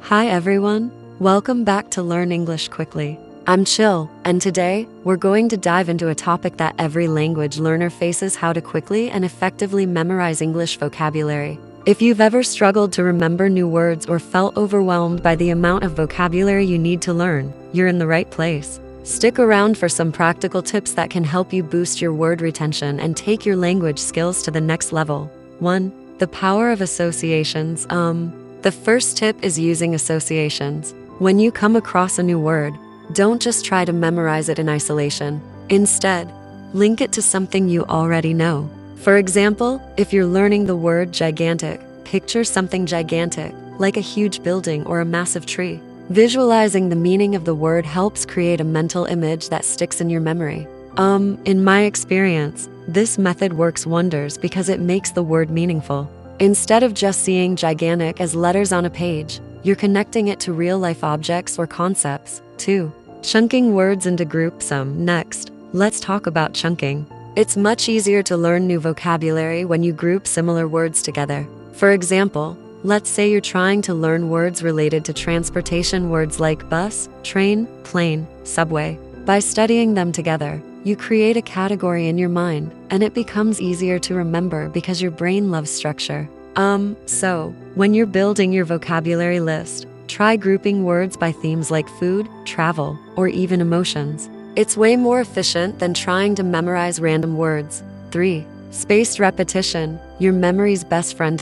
Hi everyone, welcome back to Learn English Quickly. I'm Chill, and today we're going to dive into a topic that every language learner faces: how to quickly and effectively memorize English vocabulary. If you've ever struggled to remember new words or felt overwhelmed by the amount of vocabulary you need to learn, you're in the right place. Stick around for some practical tips that can help you boost your word retention and take your language skills to the next level. 1. The power of associations. The first tip is using associations. When you come across a new word, don't just try to memorize it in isolation. Instead, link it to something you already know. For example, if you're learning the word gigantic, picture something gigantic, like a huge building or a massive tree. Visualizing the meaning of the word helps create a mental image that sticks in your memory. In my experience, this method works wonders because it makes the word meaningful. Instead of just seeing gigantic as letters on a page, you're connecting it to real-life objects or concepts. 2. Chunking words into groups. Next, let's talk about chunking. It's much easier to learn new vocabulary when you group similar words together. For example, let's say you're trying to learn words related to transportation, words like bus, train, plane, subway. By studying them together, you create a category in your mind, and it becomes easier to remember because your brain loves structure. So, when you're building your vocabulary list, try grouping words by themes like food, travel, or even emotions. It's way more efficient than trying to memorize random words. 3. Spaced repetition, your memory's best friend.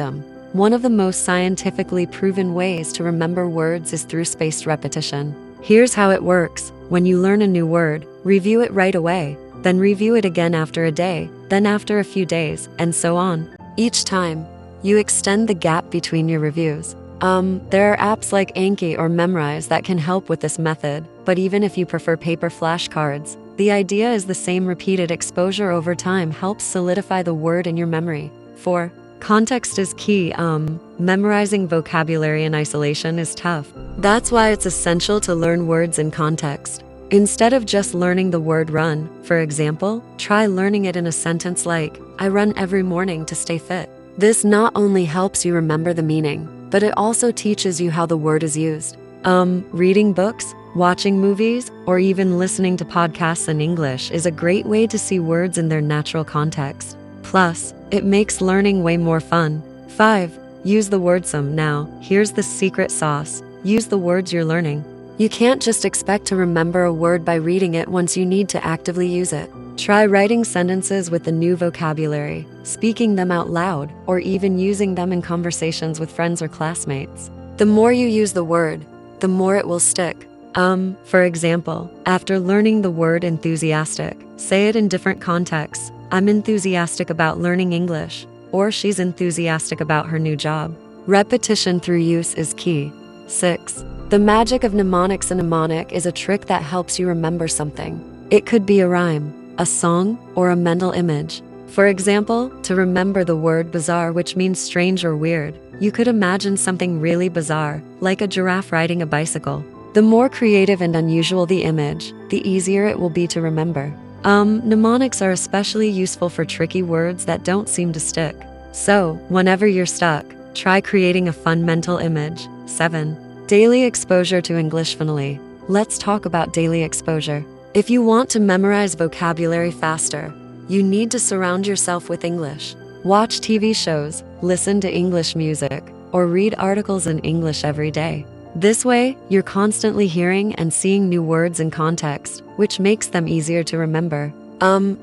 One of the most scientifically proven ways to remember words is through spaced repetition. Here's how it works. When you learn a new word, review it right away, then review it again after a day, then after a few days, and so on. Each time, you extend the gap between your reviews. There are apps like Anki or Memrise that can help with this method, but even if you prefer paper flashcards, the idea is the same. Repeated exposure over time helps solidify the word in your memory. 4. Context is key. Memorizing vocabulary in isolation is tough. That's why it's essential to learn words in context. Instead of just learning the word run, for example, try learning it in a sentence like, I run every morning to stay fit. This not only helps you remember the meaning, but it also teaches you how the word is used. Reading books, watching movies, or even listening to podcasts in English is a great way to see words in their natural context. Plus, it makes learning way more fun. 5. Use the wordsum. Now, here's the secret sauce. Use the words you're learning. You can't just expect to remember a word by reading it once. You need to actively use it. Try writing sentences with the new vocabulary, speaking them out loud, or even using them in conversations with friends or classmates. The more you use the word, the more it will stick. For example, after learning the word enthusiastic, say it in different contexts. I'm enthusiastic about learning English, or she's enthusiastic about her new job. Repetition through use is key. 6. The magic of mnemonics. A mnemonic is a trick that helps you remember something. It could be a rhyme, a song, or a mental image. For example, to remember the word bizarre, which means strange or weird, you could imagine something really bizarre, like a giraffe riding a bicycle. The more creative and unusual the image, the easier it will be to remember. Mnemonics are especially useful for tricky words that don't seem to stick. So, whenever you're stuck, try creating a fun mental image. 7. Daily exposure to English. Finally, let's talk about daily exposure. If you want to memorize vocabulary faster, you need to surround yourself with English. Watch TV shows, listen to English music, or read articles in English every day. This way, you're constantly hearing and seeing new words in context, which makes them easier to remember.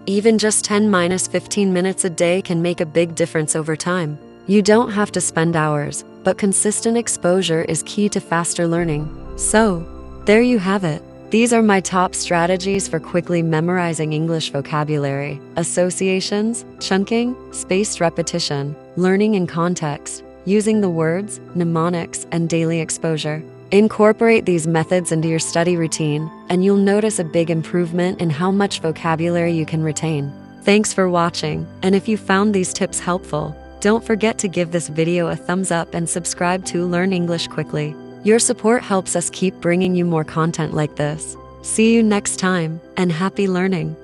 Even just 10-15 minutes a day can make a big difference over time. You don't have to spend hours, but consistent exposure is key to faster learning. So, there you have it. These are my top strategies for quickly memorizing English vocabulary: associations, chunking, spaced repetition, learning in context, using the words, mnemonics, and daily exposure. Incorporate these methods into your study routine, and you'll notice a big improvement in how much vocabulary you can retain. Thanks for watching, and if you found these tips helpful, don't forget to give this video a thumbs up and subscribe to Learn English Quickly. Your support helps us keep bringing you more content like this. See you next time, and happy learning!